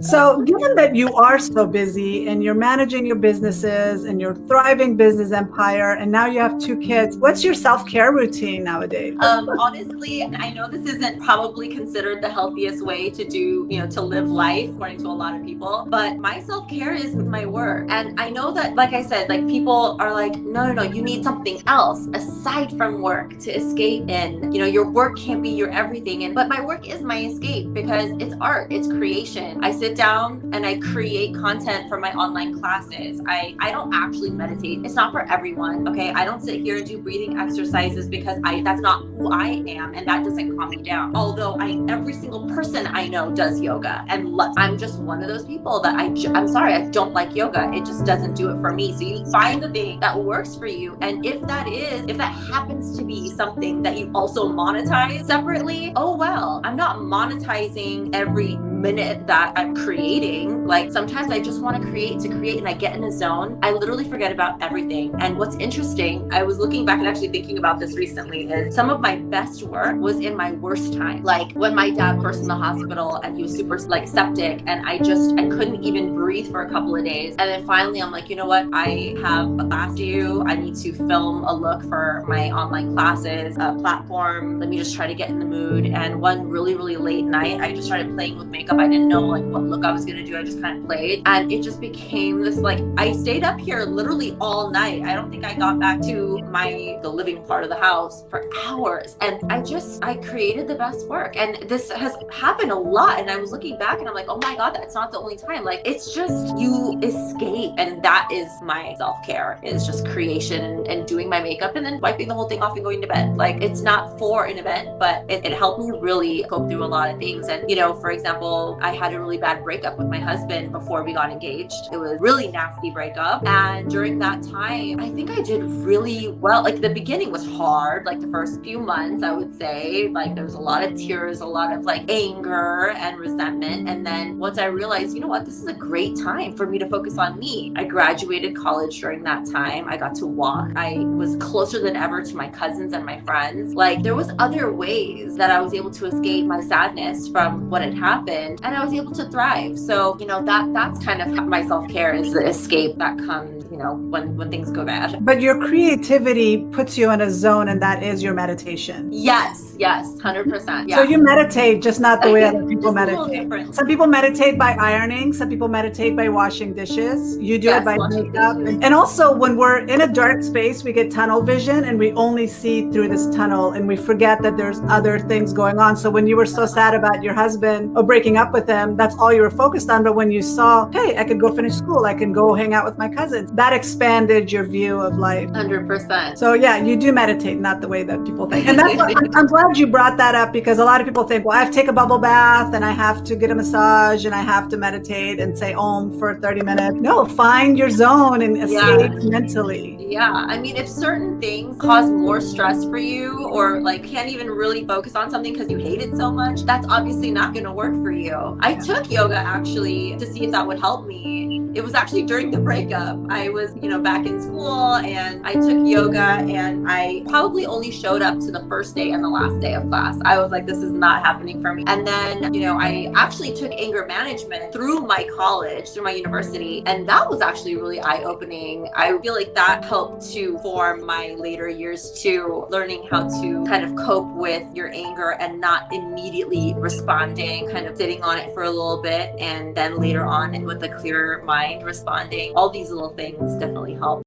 So, given that you are so busy and you're managing your businesses and your thriving business empire, and now you have two kids, what's your self-care routine nowadays? Honestly, I know this isn't probably considered the healthiest way to do, to live life according to a lot of people, but my self-care is my work. And I know that, like I said, like people are like, no, you need something else aside from work to escape in. Your work can't be your everything. But my work is my escape because it's art, it's creation. I sit down and I create content for my online classes. I don't actually meditate. It's not for everyone. Okay. I don't sit here and do breathing exercises because that's not who I am, and that doesn't calm me down. Although every single person I know does yoga, and I'm just one of those people that I'm sorry, I don't like yoga. It just doesn't do it for me. So you find the thing that works for you, and if that happens to be something that you also monetize separately, oh well. I'm not monetizing every minute that I'm creating. Like sometimes I just want to create, and I get in a zone. I literally forget about everything. And what's interesting, I was looking back and actually thinking about this recently, is some of my best work was in my worst time. Like when my dad first in the hospital and he was super septic, and I couldn't even breathe for a couple of days. And then finally I'm like, you know what? I have a class due. I need to film a look for my online classes, platform. Let me just try to get in the mood. And one really, really late night, I just started playing with makeup. I didn't know like what look I was gonna do. I just kind of played, and it just became this I stayed up here literally all night. I don't think I got back to the living part of the house for hours, and I created the best work. And this has happened a lot, and I was looking back and I'm like, oh my god, that's not the only time. Like it's just you escape, and that is my self-care, is just creation and doing my makeup and then wiping the whole thing off and going to bed. Like it's not for an event, but it helped me really go through a lot of things. And for example, I had a really bad breakup with my husband before we got engaged. It was a really nasty breakup, and during that time I think I did really well. Like the beginning was hard, like the first few months I would say, like there was a lot of tears, a lot of anger and resentment. And then once I realized, you know what, this is a great time for me to focus on me. I graduated college during that time. I got to walk. I was closer than ever to my cousins and my friends. Like there was other ways that I was able to escape my sadness from what had happened, and I was able to thrive. So that's kind of my self-care, is the escape that comes when things go bad. But your creativity puts you in a zone, and that is your meditation. Yes, 100%. Yeah. So you meditate, just not the way other people Just a little meditate. different. Some people meditate by ironing. Some people meditate by washing dishes. You do it by washing makeup. dishes. And also when we're in a dark space, we get tunnel vision, and we only see through this tunnel, and we forget that there's other things going on. So when you were so sad about your husband or breaking up with him, that's all you were focused on. But when you saw, hey, I could go finish school, I can go hang out with my cousins, that expanded your view of life. 100%. So yeah, you do meditate, not the way that people think. And that's what, I'm glad you brought that up, because a lot of people think, well, I have to take a bubble bath and I have to get a massage and I have to meditate and say Om for 30 minutes. No, find your zone and escape mentally. Yeah. I mean, if certain things cause more stress for you, or can't even really focus on something because you hate it so much, that's obviously not going to work for you. I took yoga actually to see if that would help me. It was actually during the breakup. I was, back in school, and I took yoga, and I probably only showed up to the first day and the last day of class. I was like, this is not happening for me. And then, I actually took anger management through my college, through my university, and that was actually really eye-opening. I feel like that helped to form my later years too, learning how to kind of cope with your anger and not immediately responding, kind of sitting on it for a little bit, and then later on with a clearer mind responding. All these little things definitely help.